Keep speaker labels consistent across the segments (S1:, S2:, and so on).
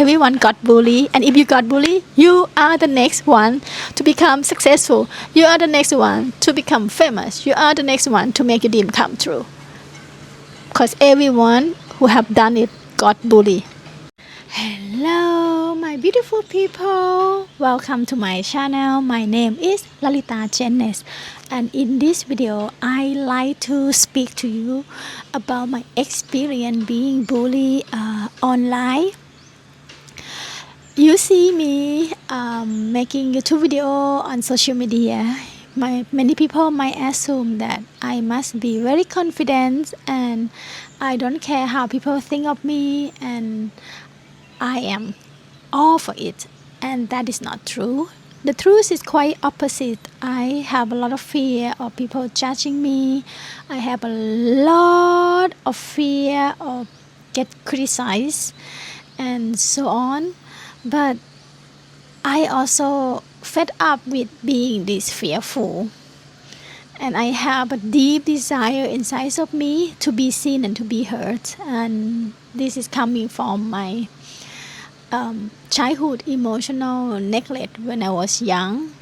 S1: everyone got bullied, and if you got bullied, you are the next one to become successful. You are the next one to become famous. You are the next one to make your dream come true. Because everyone who have done it got bullied. Hello, my beautiful people. Welcome to my channel. My name is Lalita Jenness, and in this video, I like to speak to you about my experience being bullied online. You see me making YouTube video on social media. Many people might assume that I must be very confident and I don't care how people think of me, and I am all for it, and that is not true. The truth is quite opposite. I have a lot of fear of people judging me. I have a lot of fear of get criticized and so on. But I also fed up with being this fearful, and I have a deep desire inside of me to be seen and to be heard, and this is coming from my childhood emotional neglect when I was young.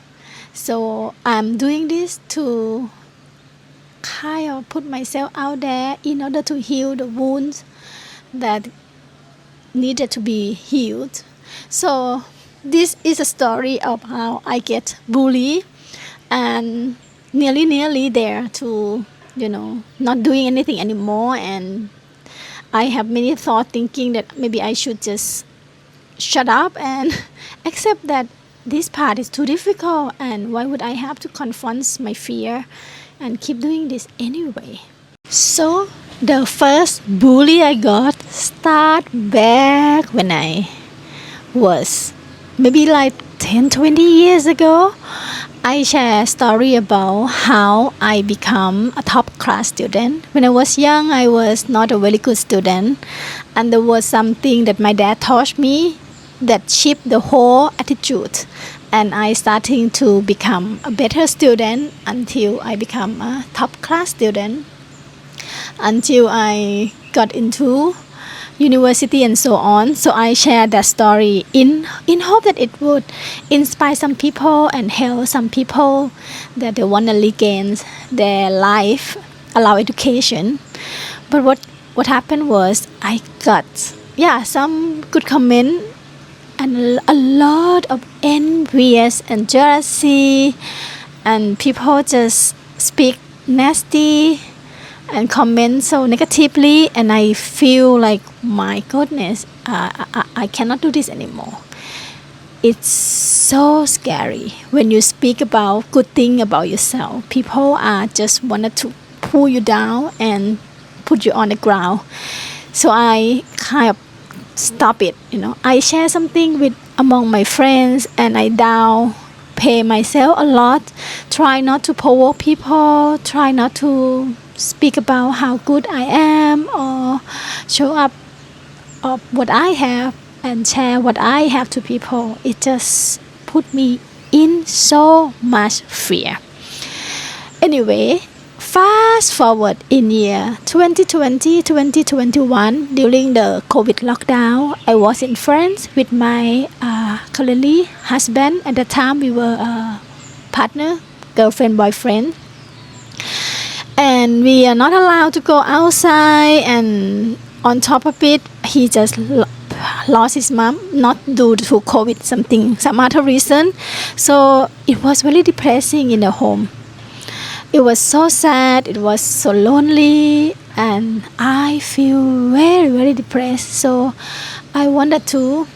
S1: So I'm doing this to kind of put myself out there in order to heal the wounds that needed to be healed. So this is a story of how I get bullied and nearly there to not doing anything anymore, and I have many thoughts thinking that maybe I should just shut up and accept that this part is too difficult, and why would I have to confront my fear and keep doing this anyway. So the first bully I got start back when I was maybe like 10-20 years ago. I share a story about how I become a top class student. When I was young, I was not a very good student, and there was something that my dad taught me that shifted the whole attitude, and I starting to become a better student until I become a top class student, until I got into university and so on. So I share that story in hope that it would inspire some people and help some people that they want to regain their life, allow education. But what happened was I got some good comment and a lot of envious and jealousy, and people just speak nasty and comment so negatively, and I feel like, my goodness, I cannot do this anymore. It's so scary when you speak about good thing about yourself. People are just wanted to pull you down and put you on the ground. So I kind of stop it. I share something with among my friends, and I downplay myself a lot. Try not to provoke people. Try not to speak about how good I am or show up of what I have and share what I have to people. It just put me in so much fear. Anyway, fast forward in year 2020, 2021, during the COVID lockdown, I was in France with my currently husband. At the time, we were a partner, girlfriend, boyfriend. And we are not allowed to go outside, and on top of it, he just lost his mom, not due to COVID, some other reason. So it was really depressing in the home. It was so sad, it was so lonely, and I feel very, very depressed. So I wanted to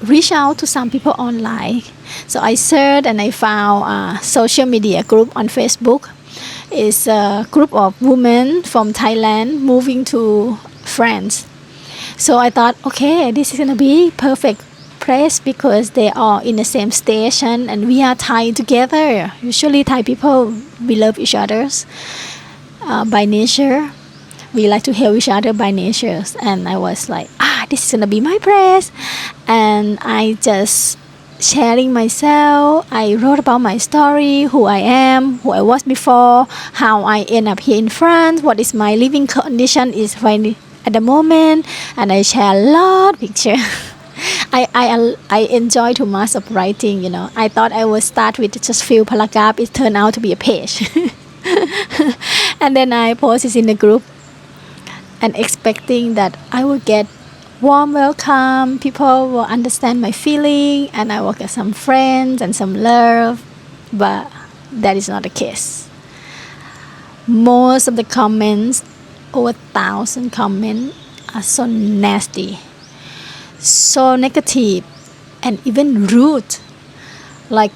S1: reach out to some people online. So I searched and I found a social media group on Facebook. It's a group of women from Thailand moving to France. So I thought, okay, this is gonna be perfect place because they are in the same station and we are Thai together. Usually Thai people, we love each other by nature. We like to help each other by nature. And I was like, this is gonna be my place. And I just sharing myself. I wrote about my story, who I am, who I was before, how I end up here in France, what is my living condition is right at the moment, and I share a lot of pictures. I enjoy too much of writing, I thought I would start with just few paragraph. It turned out to be a page. And then I post it in the group and expecting that I will get warm welcome, people will understand my feeling, and I will get some friends and some love. But that is not the case. Most of the comments, over 1,000 comments, are so nasty, so negative, and even rude. Like,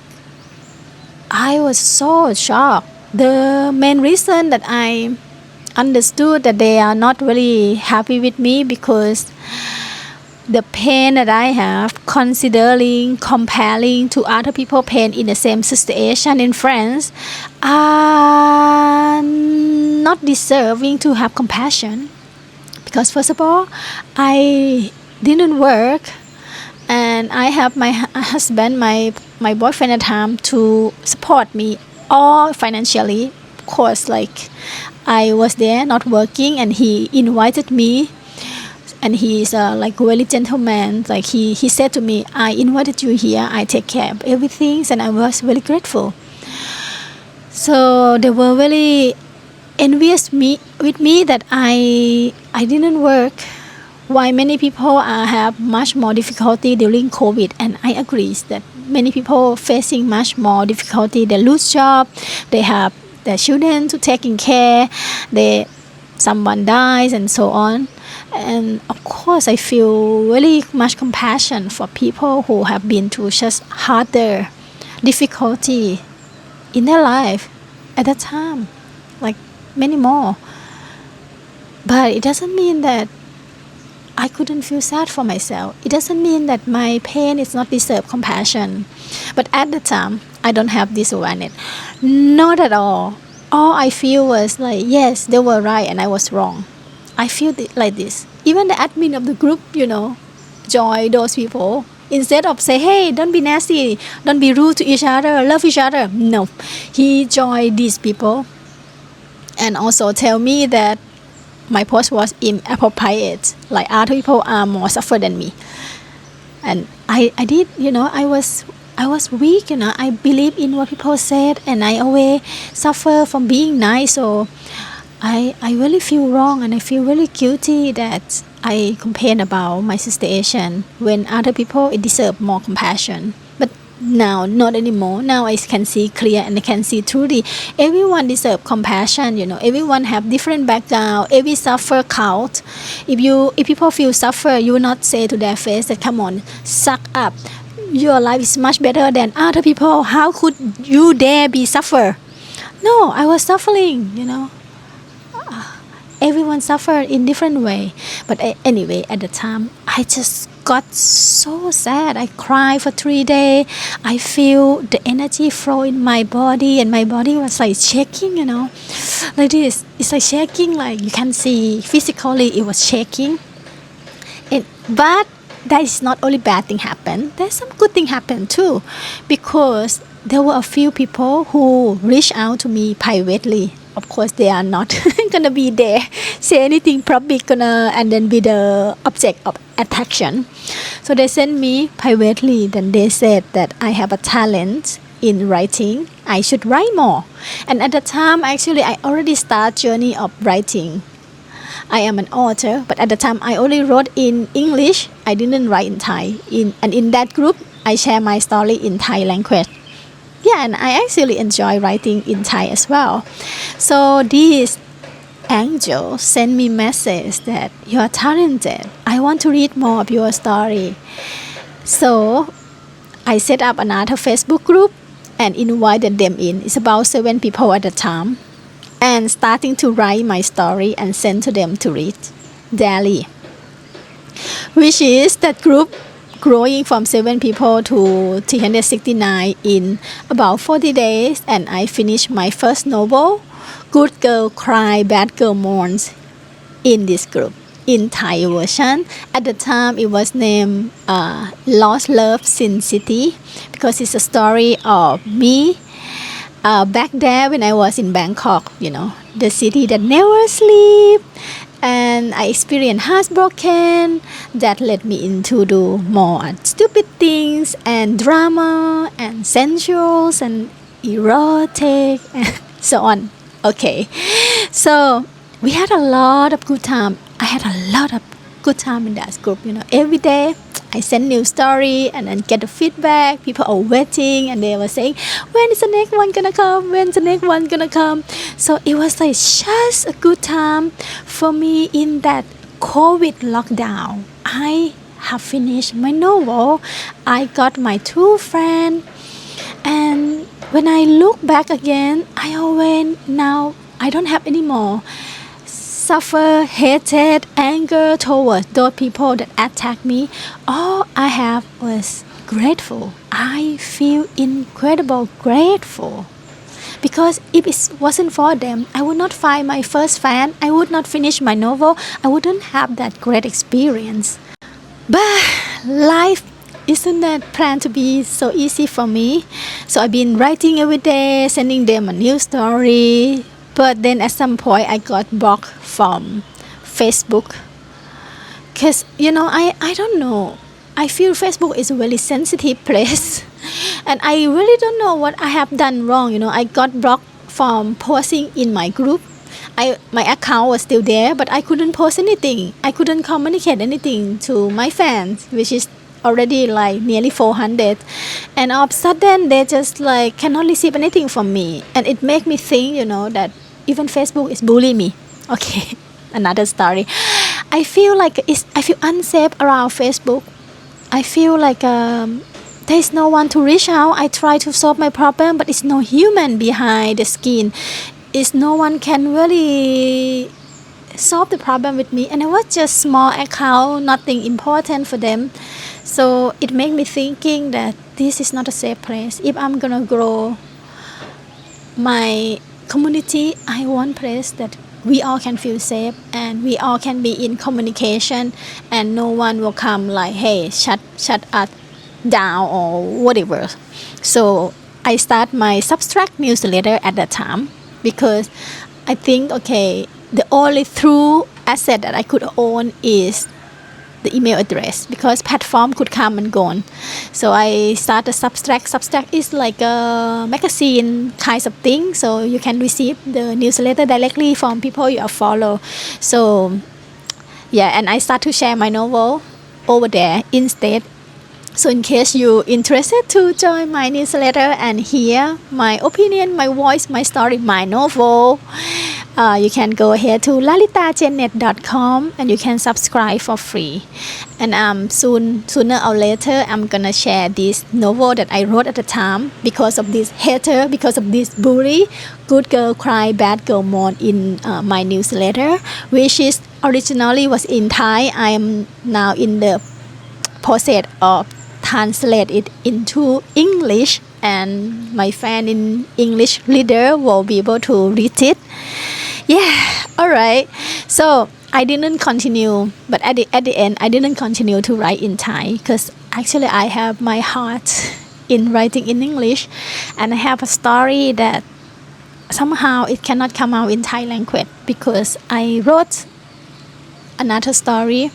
S1: I was so shocked. The main reason that I understood that they are not really happy with me because the pain that I have, considering, comparing to other people's pain in the same situation in France, are not deserving to have compassion. Because first of all, I didn't work, and I have my husband, my boyfriend at the time, to support me all financially. Of course, like, I was there not working, and he invited me, and he is like a really gentleman. Like, he said to me, I invited you here, I take care of everything, and I was very grateful. So they were really envious with me that I didn't work, while many people have much more difficulty during COVID. And I agree that many people facing much more difficulty. They lose job, they have their children to taking care, someone dies, and so on. And of course, I feel really much compassion for people who have been through just harder difficulty in their life at that time, like many more. But it doesn't mean that I couldn't feel sad for myself. It doesn't mean that my pain is not deserve compassion. But at the time, I don't have this awareness. Not at all. All I feel was like, yes, they were right and I was wrong. I feel like this. Even the admin of the group, join those people. Instead of say, hey, don't be nasty, don't be rude to each other, love each other. No, he joined these people and also tell me that my post was inappropriate, like other people are more suffer than me. And I did, I was weak, I believe in what people said, and I always suffer from being nice. So I really feel wrong, and I feel really guilty that I complain about my situation when other people deserve more compassion. But now, not anymore. Now I can see clear and I can see truly everyone deserves compassion. Everyone have different background. Every suffer count. If people feel suffer, you will not say to their face that, come on, suck up, your life is much better than other people. How could you dare be suffer? No, I was suffering. Everyone suffered in different way. But anyway, at the time, I just got so sad. I cried for 3 days. I feel the energy flow in my body, and my body was like shaking, like this. It's like shaking, like you can see physically it was shaking. But that is not only bad thing happen. There's some good thing happen too, because there were a few people who reached out to me privately. Of course, they are not gonna be there, say anything public, and then be the object of attraction. So they sent me privately. Then they said that I have a talent in writing. I should write more. And at the time, actually, I already start journey of writing. I am an author, but at the time, I only wrote in English. I didn't write in Thai. And in that group, I share my story in Thai language. Yeah, and I actually enjoy writing in Thai as well. So this angel sent me message that you are talented. I want to read more of your story. So I set up another Facebook group and invited them in. It's about 7 people at the time. And starting to write my story and send to them to read daily. Which is that group growing from 7 people to 369 in about 40 days, and I finished my first novel, Good Girl Cry, Bad Girl Mourns, in this group, in Thai version. At the time, it was named Lost Love Sin City, because it's a story of me back there when I was in Bangkok, the city that never sleeps. and I experienced heartbroken that led me into do more stupid things and drama and sensuals and erotic and so on. Okay, so we had a lot of good time. I had a lot of good time in that group. Every day I send new story and then get the feedback. People are waiting and they were saying, when is the next one gonna come? When's the next one gonna come? So it was like just a good time for me in that COVID lockdown. I have finished my novel. I got my 2 friends, and when I look back again, I don't have any more suffer, hated, anger towards those people that attacked me. All I have was grateful. I feel incredible grateful. Because if it wasn't for them, I would not find my first fan. I would not finish my novel. I wouldn't have that great experience. But life isn't that planned to be so easy for me. So I've been writing every day, sending them a new story. But then at some point I got blocked from Facebook. Because, I don't know. I feel Facebook is a very sensitive place. And I really don't know what I have done wrong. I got blocked from posting in my group. My account was still there, but I couldn't post anything. I couldn't communicate anything to my fans, which is already like nearly 400. And all of a sudden, they just like cannot receive anything from me. And it make me think, that even Facebook is bullying me. Okay, another story. I feel unsafe around Facebook. I feel like there's no one to reach out. I try to solve my problem, but it's no human behind the screen. It's no one can really solve the problem with me. And it was just small account, nothing important for them. So it made me thinking that this is not a safe place. If I'm gonna grow my community, I want a place that we all can feel safe and we all can be in communication, and no one will come like, hey, shut us down or whatever. So I start my Substack newsletter at that time because I think, okay, the only true asset that I could own is the email address, because platform could come and go on. So I started Substack. Substack is like a magazine kinds of thing, so you can receive the newsletter directly from people you follow. So yeah, and I start to share my novel over there instead. So in case you're interested to join my newsletter and hear my opinion, my voice, my story, my novel, you can go ahead to lalitajanet.com and you can subscribe for free. And sooner or later, I'm gonna share this novel that I wrote at the time because of this hater, because of this bully. Good girl cry, bad girl mourn in my newsletter, which is originally was in Thai. I am now in the process of translate it into English, and my fan in English reader will be able to read it. Yeah, alright. So I didn't continue, but at the end, I didn't continue to write in Thai because actually I have my heart in writing in English, and I have a story that somehow it cannot come out in Thai language because I wrote another story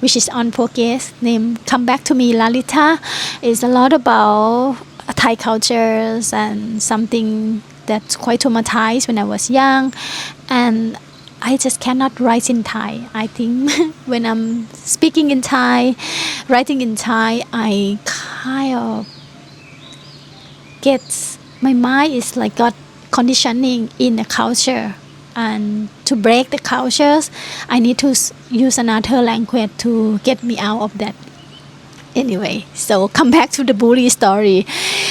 S1: which is on progress named Come Back to Me Lalita. It's a lot about Thai cultures and something that's quite traumatized when I was young, and I just cannot write in Thai. I think when I'm speaking in Thai, writing in Thai, I kind of my mind is like got conditioning in the culture, and to break the cultures, I need to use another language to get me out of that. Anyway, so come back to the bully story.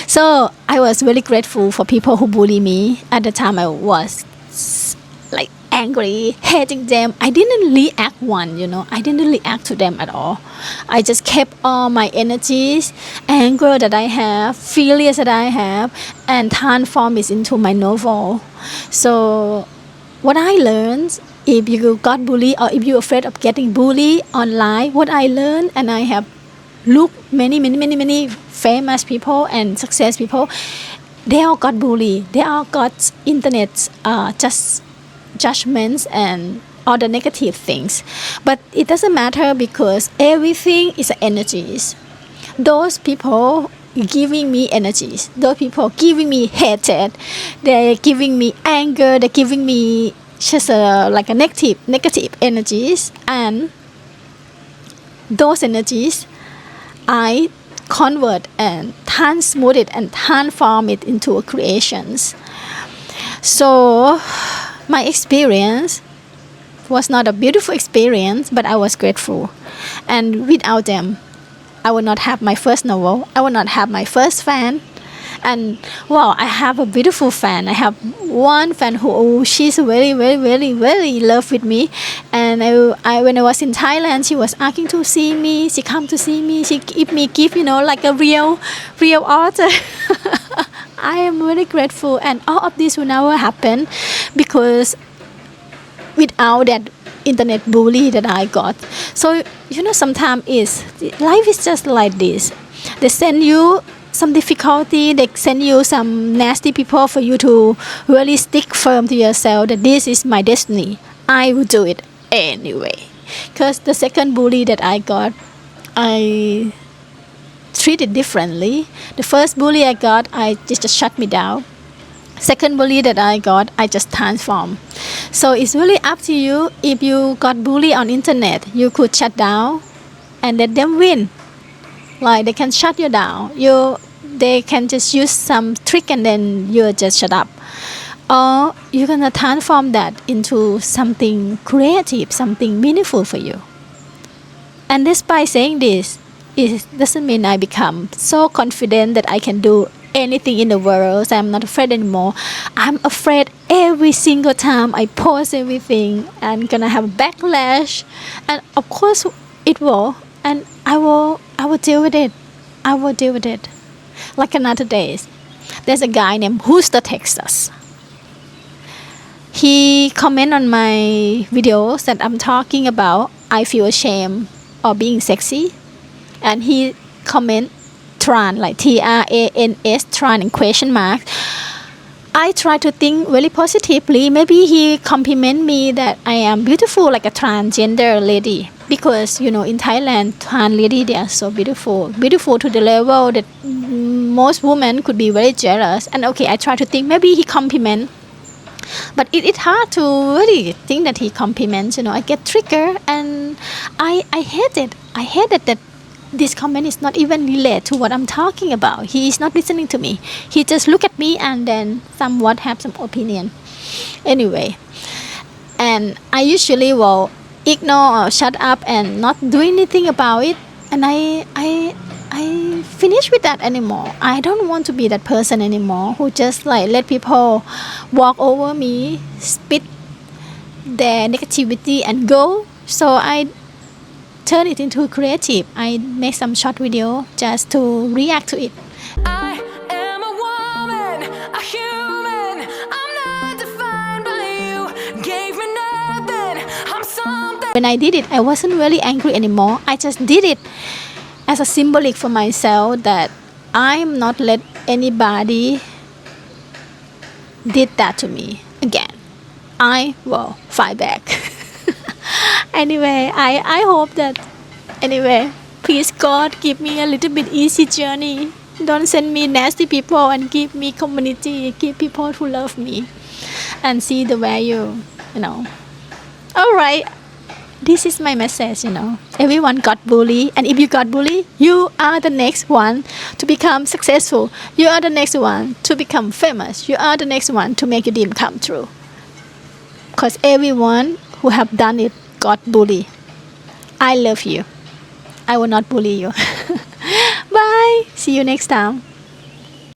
S1: So I was really grateful for people who bully me. At the time I was like angry, hating them. I didn't react I didn't react to them at all. I just kept all my energies, anger that I have, feelings that I have, and transform it into my novel. So what I learned, if you got bullied or if you're afraid of getting bullied online, what I learned, and I have looked many famous people and success people, they all got bullied. They all got internet just judgments and all the negative things. But it doesn't matter because everything is energies. Those people giving me energies, those people giving me hatred, they're giving me anger, they're giving me just like a negative energies, and those energies I convert and transmute it and transform it into creations. So my experience was not a beautiful experience, but I was grateful, and without them I would not have my first novel, I would not have my first fan. And wow, I have a beautiful fan. I have one fan who she's very in love with me. And I when I was in Thailand, she was asking to see me. She come to see me. She give me gift, like a real author. I am very grateful, and all of this will never happen because without that internet bully that I got. So sometimes life is just like this. They send you some difficulty, they send you some nasty people for you to really stick firm to yourself that this is my destiny, I will do it anyway. Because the second bully that I got, I treated differently. The first bully I got, I just shut me down. Second bully that I got, I just transform. So it's really up to you. If you got bully on internet, you could shut down and let them win. Like they can shut you down. They can just use some trick and then you just shut up. Or you're gonna transform that into something creative, something meaningful for you. And despite saying this, it doesn't mean I become so confident that I can do anything in the world. So I'm not afraid anymore. I'm afraid every single time I post everything and gonna have backlash, and of course it will, and I will deal with it. I will deal with it. Like another day, there's a guy named Houston, Texas. He comment on my videos that I'm talking about I feel ashamed of being sexy, and he comment trans, like TRANS, trans and question mark. I try to think very positively. Maybe he compliment me that I am beautiful like a transgender lady, because in Thailand, trans lady, they are so beautiful to the level that most women could be very jealous. And okay, I try to think maybe he compliment, but it's hard to really think that he compliments. I get triggered, and I hate it. I hate it that this comment is not even related to what I'm talking about. He is not listening to me. He just look at me and then somewhat have some opinion. Anyway, and I usually will ignore or shut up and not do anything about it. And I finish with that anymore. I don't want to be that person anymore who just like let people walk over me, spit their negativity and go. So I turn it into creative. I make some short video just to react to it. I am a woman, a human. I'm not defined by you. Gave me nothing. I'm something. When I did it, I wasn't really angry anymore. I just did it as a symbolic for myself that I'm not let anybody did that to me again. I will fight back. Anyway, I hope that, please God, give me a little bit easy journey. Don't send me nasty people, and give me community, give people who love me and see the value, Alright, this is my message, Everyone got bullied, and if you got bullied, you are the next one to become successful. You are the next one to become famous. You are the next one to make your dream come true. Because everyone who have done it got bullied. I love you. I will not bully you. Bye. See you next time.